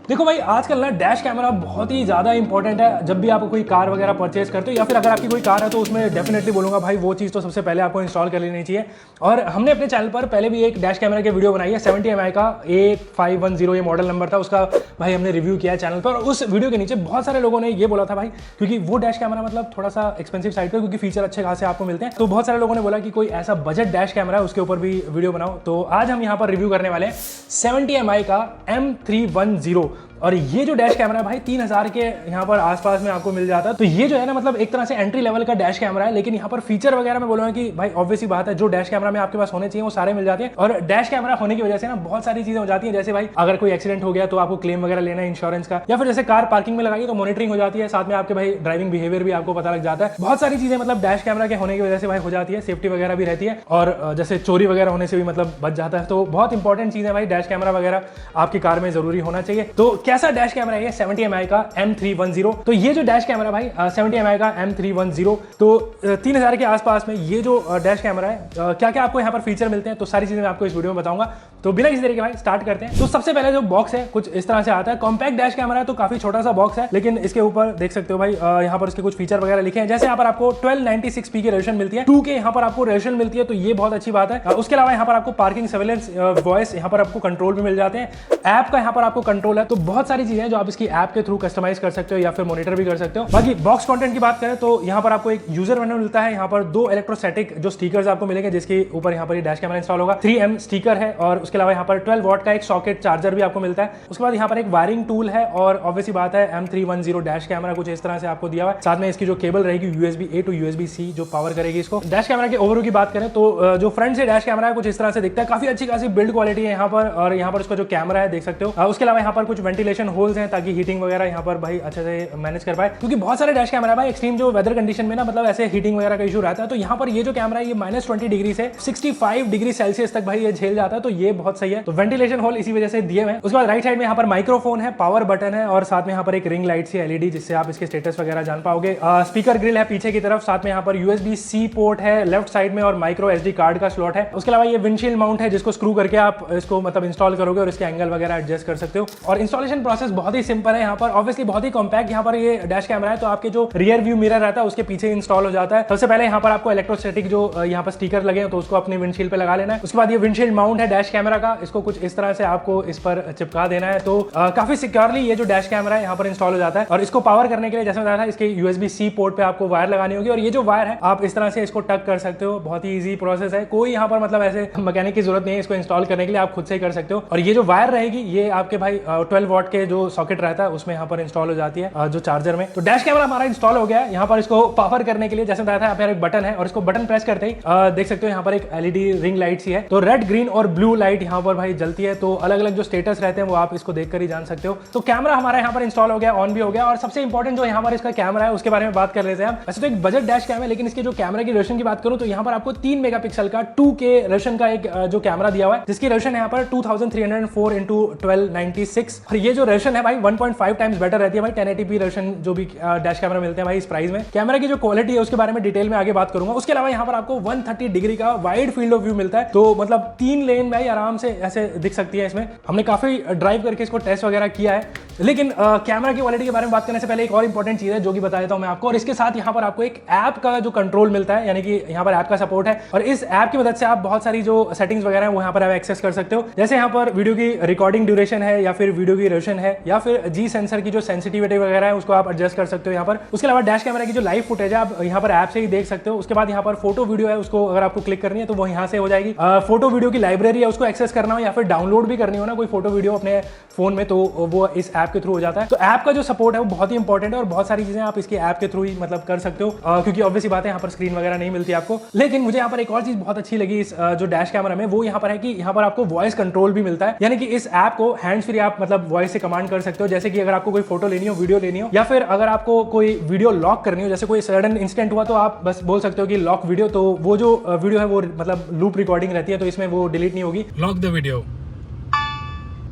देखो भाई आजकल ना डैश कैमरा बहुत ही ज़्यादा इंपॉर्टेंट है। जब भी आप कोई कार वगैरह परचेज करते हो या फिर अगर आपकी कोई कार है तो उसमें डेफिनेटली बोलूँगा भाई वो चीज़ तो सबसे पहले आपको इंस्टॉल कर लेनी चाहिए। और हमने अपने चैनल पर पहले भी एक डैश कैमरा की वीडियो बनाई है 70 MI का A510 ये मॉडल नंबर था उसका। भाई हमने रिव्यू किया है चैनल पर। उस वीडियो के नीचे बहुत सारे लोगों ने ये बोला था भाई, क्योंकि वो डैश कैमरा मतलब थोड़ा सा एक्सपेंसिव साइड पर, क्योंकि फीचर अच्छे खासे आपको मिलते हैं, तो बहुत सारे लोगों ने बोला कि कोई ऐसा बजट डैश कैमरा है उसके ऊपर भी वीडियो बनाओ। तो आज हम यहाँ पर रिव्यू करने वाले हैं 70 MI का M310। और ये जो डैश कैमरा है भाई 3000 के यहाँ पर आसपास में आपको मिल जाता है। तो ये जो है ना मतलब एक तरह से एंट्री लेवल का डैश कैमरा है, लेकिन यहाँ पर फीचर वगैरह में बोलूँगा कि भाई ऑब्वियस ही बात है जो डैश कैमरा में आपके पास होने चाहिए वो सारे मिल जाते हैं। और डैश कैमरा होने की वजह से ना बहुत सारी चीजें हो जाती है, जैसे भाई अगर कोई एक्सीडेंट हो गया तो आपको क्लेम वगैरह लेना है इंश्योरेंस का, या फिर जैसे कार पार्किंग में लगाई तो मॉनिटरिंग हो जाती है, साथ में आपके भाई ड्राइविंग बिहेवियर भी आपको पता लग जाता है। बहुत सारी चीजें मतलब डैश कैमरा के होने की वजह से भाई हो जाती है, सेफ्टी वगैरह भी रहती है और जैसे चोरी वगैरह होने से भी मतलब बच जाता है। तो बहुत इंपॉर्टेंट चीज है भाई डैश कैमरा वगैरह आपकी कार में जरूरी होना चाहिए। तो कैसा डैश कैमरा है 70 MI का M310। तो ये जो डैश कैमरा भाई 70 MI का M310, तो 3000 के आसपास में ये जो डैश कैमरा है क्या क्या आपको यहाँ पर फीचर मिलते हैं तो सारी चीजें मैं आपको इस वीडियो में बताऊंगा। तो बिना किसी तरीके भाई स्टार्ट करते हैं। तो सबसे पहले जो बॉक्स है कुछ इस तरह से आता है। कॉम्पैक्ट डैश कैमरा है तो काफी छोटा सा बॉक्स है, लेकिन इसके ऊपर देख सकते हो भाई यहाँ पर इसके कुछ फीचर वगैरह लिखे हैं। जैसे यहाँ पर आपको 1296p की रेजोल्यूशन मिलती है, 2K यहाँ पर आपको रेजोल्यूशन मिलती है, तो ये बहुत अच्छी बात है। उसके अलावा यहाँ पर आपको पार्किंग सर्वेलेंस वॉइस यहाँ पर आपको कंट्रोल भी मिल जाते हैं। ऐप का यहाँ पर आपको कंट्रोल है, तो बहुत सारी चीजें जो आप इसकी ऐप के थ्रू कस्टमाइज कर सकते हो या फिर मॉनिटर भी कर सकते हो। बाकी बॉक्स कंटेंट की बात करें तो यहाँ पर आपको एक यूजर मैनुअल मिलता है, यहाँ पर 2 इलेक्ट्रोस्टैटिक जो स्टिकर्स आपको मिलेंगे जिसके ऊपर यहाँ पर डैश कैमरा इंस्टॉल होगा, 3M स्टिकर है और उसके अलावा यहाँ पर 12 वॉट का एक सॉकेट चार्जर भी आपको मिलता है। उसके बाद यहाँ पर एक वायरिंग टूल है और ऑब्वियसली बात है M310 डैश कैमरा कुछ इस तरह से आपको दिया हुआ है। साथ में इसकी जो केबल रहेगी USB A to USB C जो पावर करेगी इसको। डैश कैमरा के ओवरव्यू की बात करें तो जो फ्रंट से डैश कैमरा है कुछ इस तरह से दिखता है, काफी अच्छी खासी बिल्ड क्वालिटी है यहाँ पर। और यहाँ पर उसका जो कैमरा है देख सकते हो। उसके अलावा यहाँ पर कुछ वेंटिलेशन होल्स हैं ताकि हीटिंग वगैरह यहाँ पर भाई अच्छे से मैनेज कर पाए, क्योंकि बहुत सारे डैश कैमरा भाई एक्सट्रीम जो वेदर कंडीशन में ना मतलब ऐसे हीटिंग वगैरह का इशू रहता है। तो यहाँ पर ये जो कैमरा है ये -20 डिग्री से 65 डिग्री सेल्सियस तक भाई ये झेल जाता है, तो ये बहुत सही है। तो वेंटिलेशन होल इसी वजह से दिए हुए हैं। उसके बाद राइट साइड में यहाँ पर माइक्रोफोन है, पावर बटन है और साथ में यहाँ पर एक रिंग लाइट सी LED जिससे आप इसके स्टेटस वगैरह जान पाओगे। स्पीकर ग्रिल है पीछे की तरफ, साथ में यहाँ पर USB-C पोर्ट है लेफ्ट साइड में और माइक्रो SD कार्ड का स्लॉट है। उसके अलावा ये विंडशील्ड माउंट है जिसको स्क्रू करके आप इसको मतलब इंस्टॉल करोगे और इसके एंगल वगैरह एडजस्ट कर सकते हो। और इंस्टॉलेशन प्रोसेस बहुत ही सिंपल है यहाँ पर, ऑब्वियसली बहुत ही कॉम्पैक्ट यहाँ पर ये डैश कैमरा है। तो आपके जो रियर व्यू मिरर रहता है उसके पीछे इंस्टॉल हो जाता है। सबसे पहले यहाँ पर आपको इलेक्ट्रोस्टैटिक जो यहाँ पर स्टिकर लगे हैं तो उसको अपने विंडशील्ड पे लगा लेना है। उसके बाद ये विंडशील्ड माउंट है डैश कैमरा का, इसको कुछ इस तरह से आपको इस पर चिपका देना है। तो काफी सिक्योरली ये जो डैश कैमरा है यहाँ पर इंस्टॉल हो जाता है। और इसको पावर करने के लिए जैसे बताया था इसके USB-C पोर्ट पे आपको वायर लगानी होगी और ये जो वायर है आप इस तरह से इसको टक कर सकते हो। बहुत ही ईजी प्रोसेस है, कोई यहाँ पर मतलब ऐसे मैकेनिक की जरूरत नहीं है, इसको इंस्टॉल करने के लिए आप खुद से ही कर सकते हो। और ये जो वायर रहेगी ये आपके भाई 12 वॉट के जो सॉकेट रहता है उसमें यहाँ पर इंस्टॉल हो जाती है जो चार्जर में। तो डैश कैमरा हमारा इंस्टॉल हो गया है। यहाँ पर इसको पावर करने के लिए जैसे बताया था यहाँ पर एक बटन है और इसको बटन प्रेस करते ही देख सकते हो यहाँ पर एक LED रिंग लाइट सी है, तो रेड ग्रीन और ब्लू लाइट यहाँ पर भाई जलती है। तो अलग अलग जो स्टेटस रहते हैं वो आप इसको देखकर ही जान सकते हो। तो कैमरा हमारा यहाँ पर इंस्टॉल हो गया, ऑन भी हो गया। और सबसे इंपॉर्टेंट जो यहाँ पर इसका कैमरा है उसके बारे में बात कर लेते हैं हम। वैसे तो एक बजट डैश कैमरा है, लेकिन इसके जो कैमरा की रेजोल्यूशन की बात करूँ तो यहाँ पर आपको 3 मेगापिक्सल का 2K रेजोल्यूशन का एक जो कैमरा दिया हुआ है, जिसकी रेजोल्यूशन यहाँ पर 2304x1296। और ये जो रेजोल्यूशन है भाई 1.5 टाइम्स बेटर रहती है भाई 1080p रेजोल्यूशन जो भी डैश कैमरा मिलते हैं भाई इस प्राइस में। कैमरा की जो क्वालिटी है उसके बारे में डिटेल में आगे बात करूंगा। उसके अलावा यहाँ पर आपको 130 डिग्री का वाइड फील्ड ऑफ व्यू मिलता है, तो मतलब 3 लेन भाई आराम से ऐसे दिख सकती है इसमें। हमने काफी ड्राइव करके इसको टेस्ट वगैरह किया है। लेकिन कैमरा की क्वालिटी के बारे में बात करने से पहले एक और इंपॉर्टेंट चीज है जो कि बता देता हूं मैं आपको। और इसके साथ यहाँ पर आपको एक ऐप का जो कंट्रोल मिलता है, यानी कि यहाँ पर ऐप का सपोर्ट है और इस ऐप की मदद से आप बहुत सारी जो सेटिंग्स वगैरह है वो यहाँ पर आप एक्सेस कर सकते हो। जैसे यहाँ पर वीडियो की रिकॉर्डिंग ड्यूरेशन है या फिर वीडियो की रेजोल्यूशन है या फिर G सेंसर की जो सेंसिटिविटी वगैरह है उसको आप एडजस्ट कर सकते हो यहाँ पर। उसके अलावा डैश कैमरा की जो लाइव फुटेज है आप यहाँ पर ऐप से ही देख सकते हो। उसके बाद यहाँ पर फोटो वीडियो है, उसको अगर आपको क्लिक करनी है तो वो यहाँ से हो जाएगी। फोटो वीडियो की लाइब्रेरी है, उसको एक्सेस करना हो या फिर डाउनलोड भी करनी हो ना कोई फोटो वीडियो अपने फोन में तो वो इस ऐप के थ्रू हो जाता है। तो ऐप का जो सपोर्ट है वो बहुत ही इंपॉर्टेंट है और बहुत सारी चीजें आप इसके ऐप के थ्रू ही मतलब कर सकते हो, क्योंकि ऑब्वियसली बात है यहाँ पर स्क्रीन वगैरह नहीं मिलती आपको। लेकिन मुझे यहाँ पर एक और चीज बहुत अच्छी लगी इस जो डैश कैमरा में, वो यहाँ पर है कि यहाँ पर आपको वॉइस कंट्रोल भी मिलता है, यानी कि इस ऐप को हैंड्स फ्री आप मतलब वॉइस से कमांड कर सकते हो। जैसे कि अगर आपको कोई फोटो लेनी हो, वीडियो लेनी हो या फिर अगर आपको कोई वीडियो लॉक करनी हो, जैसे कोई सडन इंसिडेंट हुआ तो आप बस बोल सकते हो कि लॉक वीडियो, तो वो जो वीडियो है वो मतलब लूप रिकॉर्डिंग रहती है तो इसमें वो डिलीट नहीं होगी। Lock the video,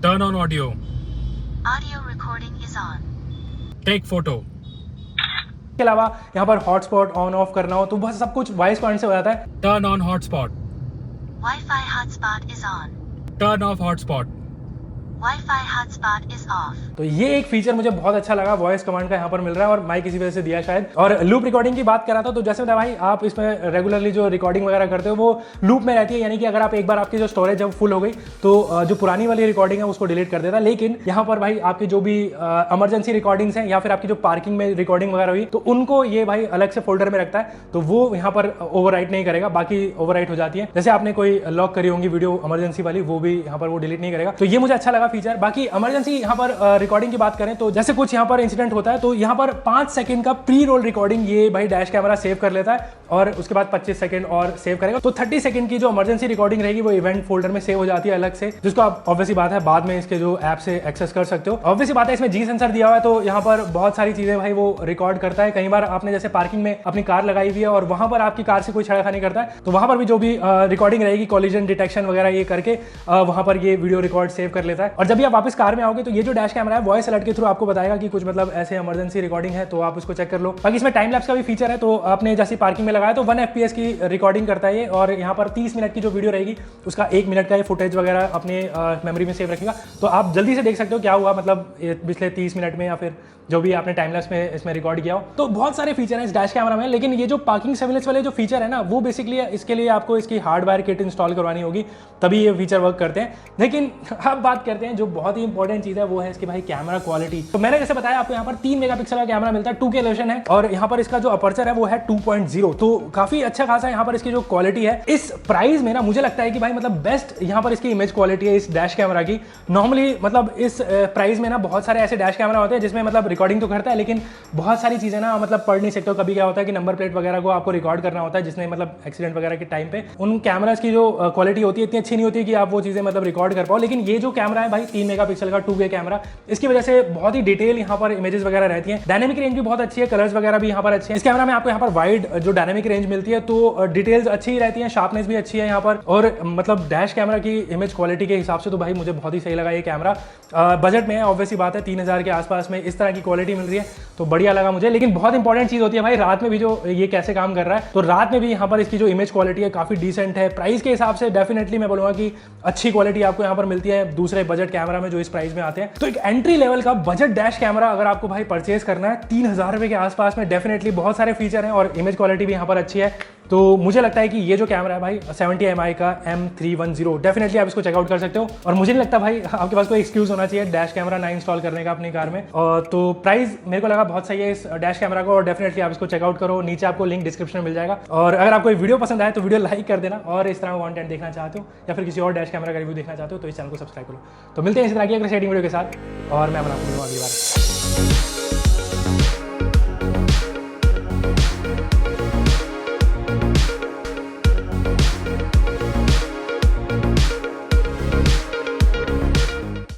turn on audio, Audio recording is on. Take photo. इसके अलावा यहाँ पर हॉटस्पॉट ऑन ऑफ करना हो तो बस सब कुछ वॉइस कमांड से हो जाता है। Turn on hotspot, Wi-Fi hotspot is on. Turn off hotspot, Wi-Fi hotspot is off. तो ये एक फीचर मुझे बहुत अच्छा लगा, वॉइस कमांड का यहाँ पर मिल रहा है और माइक इसी वजह से दिया शायद। और लूप रिकॉर्डिंग की बात कर रहा था, तो जैसे बताया भाई, आप इसमें रेगुलरली जो रिकॉर्डिंग वगैरह करते हो वो लूप में रहती है, यानी कि अगर आप एक बार आपकी जो स्टोरेज है फुल हो गई तो जो पुरानी वाली रिकॉर्डिंग है उसको डिलीट कर देता है। लेकिन यहाँ पर भाई आपकी जो भी इमरजेंसी रिकॉर्डिंग्स हैं या फिर आपकी जो पार्किंग में रिकॉर्डिंग वगैरह हुई तो उनको ये भाई अलग से फोल्डर में रखता है, तो वो यहाँ पर ओवरराइट नहीं करेगा, बाकी ओवरराइट हो जाती है। जैसे आपने कोई लॉक करी होंगी वीडियो इमरजेंसी वाली, वो भी यहाँ पर वो डिलीट नहीं करेगा। तो ये मुझे अच्छा लगा फीचर। बाकी इमरजेंसी यहाँ पर रिकॉर्डिंग की बात करें तो जैसे कुछ यहाँ पर इंसिडेंट होता है तो यहाँ पर 5 सेकंड का प्री रोल रिकॉर्डिंग ये भाई डैश कैमरा सेव कर लेता है और उसके बाद 25 सेकंड और सेव करेगा। तो 30 सेकंड की जो इमरजेंसी रिकॉर्डिंग रहेगी वो इवेंट फोल्डर में सेव हो जाती है अलग से, जिसको आप ऑब्वियसली बात है बाद में इसके जो ऐप से एक्सेस कर सकते हो। ऑब्वियसली बात है इसमें जी सेंसर दिया हुआ है, तो यहाँ पर बहुत सारी चीजें भाई वो रिकॉर्ड करता है। कई बार आपने जैसे पार्किंग में अपनी कार लगाई हुई है और वहां पर आपकी कार से कोई छेड़खानी करता है तो वहां पर भी जो भी रिकॉर्डिंग रहेगी कॉलिजन डिटेक्शन वगैरह ये करके वहां पर ये वीडियो रिकॉर्ड सेव कर लेता है। और जब भी आप वापस कार में आओगे तो ये जो डैश कैमरा है वॉइस अलर्ट के थ्रू आपको बताएगा कि कुछ मतलब ऐसे इमरजेंसी रिकॉर्डिंग है, तो आप उसको चेक कर लो। बाकी इसमें टाइम लैप्स का भी फीचर है, तो आपने जैसे पार्किंग में लगाया तो 1 FPS की रिकॉर्डिंग करता है ये, और यहाँ पर 30 मिनट की जो वीडियो रहेगी उसका 1 मिनट का ये फुटेज वगैरह अपने मेमोरी में सेव रखेगा, तो आप जल्दी से देख सकते हो क्या हुआ मतलब पिछले 30 मिनट में या फिर जो भी आपने टाइम लैप्स में इसमें रिकॉर्ड किया हो। तो बहुत सारे फीचर हैं इस डैश कैमरा में, लेकिन ये जो पार्किंग सर्विलेंस वाले जो फीचर है ना वो बेसिकली इसके लिए आपको इसकी हार्डवेयर किट इंस्टॉल करवानी होगी तभी ये फीचर वर्क करते हैं। लेकिन अब बात करते हैं जो बहुत ही इंपॉर्टेंट चीज़ है वो है इसकी भाई कैमरा क्वालिटी। तो मैंने जैसे बताया आपको यहाँ पर 3 मेगापिक्सल का कैमरा मिलता है, 2K रेजोल्यूशन है और यहाँ पर इसका जो अपर्चर है वो है 2.0, तो काफी अच्छा खासा यहाँ पर इसकी जो क्वालिटी है इस प्राइस में ना मुझे लगता है कि भाई मतलब बेस्ट यहाँ पर इसकी इमेज क्वालिटी है इस डैश कैमरा की। नॉर्मली मतलब इस प्राइस में ना बहुत सारे ऐसे डैश कैमरा होते हैं जिसमें मतलब रिकॉर्डिंग तो करता है लेकिन बहुत सारी चीजें ना मतलब पढ़ नहीं सकते हो। कभी क्या होता है कि नंबर प्लेट वगैरह को आपको रिकॉर्ड करना होता है, जिसमें मतलब एक्सीडेंट वगैरह के टाइम पे उन कैमरास की जो क्वालिटी होती है इतनी अच्छी नहीं होती कि आप वो चीजें मतलब रिकॉर्ड कर पाओ। लेकिन ये जो कैमरा है भाई 3 मेगापिक्सल का 2K कैमरा, इसकी वजह से बहुत ही डिटेल यहाँ पर इमेजेस वगैरह रहती है। डायनेमिक रेंज भी बहुत अच्छी है, कलर्स वगैरह भी यहाँ पर अच्छे हैं। इस कैमरा में आपको यहाँ पर वाइड जो डायनेमिक रेंज मिलती है तो डिटेल्स अच्छी ही रहती है, शार्पनेस भी अच्छी है यहाँ पर, और मतलब डैश कैमरा की इमेज क्वालिटी के हिसाब से तो भाई मुझे बहुत ही सही लगा ये कैमरा। बजट में है ऑब्वियसली बात है, 3000 के आसपास में इस तरह की क्वालिटी मिल रही है तो बढ़िया लगा मुझे। लेकिन बहुत इंपॉर्टेंट चीज होती है भाई रात में भी जो ये कैसे काम कर रहा है, तो रात में भी यहाँ पर इसकी जो इमेज क्वालिटी है काफी डिसेंट है। प्राइस के हिसाब से डेफिनेटली मैं बोलूंगा कि अच्छी क्वालिटी आपको यहाँ पर मिलती है दूसरे बजट कैमरा में जो इस प्राइस में आते हैं। तो एक एंट्री लेवल का बजट डैश कैमरा अगर आपको भाई परचेज करना है 3000 रुपए के आसपास में, डेफिनेटली बहुत सारे फीचर हैं और इमेज क्वालिटी भी यहाँ पर अच्छी है, तो मुझे लगता है कि ये जो कैमरा है भाई 70 MI का M310 डेफिनेटली आप इसको चेकआउट कर सकते हो। और मुझे नहीं लगता भाई आपके पास कोई एक्सक्यूज होना चाहिए डैश कैमरा ना इंस्टॉल करने का अपनी कार में। और तो प्राइस मेरे को लगा बहुत सही है इस डैश कैमरा को और डेफिनेटली आप इसको चेकआउट करो, नीचे आपको लिंक डिस्क्रिप्शन में मिल जाएगा। और अगर आपको वीडियो पसंद आए तो वीडियो लाइक कर देना, और इस तरह का कंटेंट देखना चाहते हो या फिर किसी और डैश कैमरा का रिव्यू देखना चाहते हो तो इस चैनल को सब्सक्राइब करो। तो मिलते हैं इस तरह की एक एक्साइटिंग वीडियो के साथ और मैं बनाऊंगा अगली बार।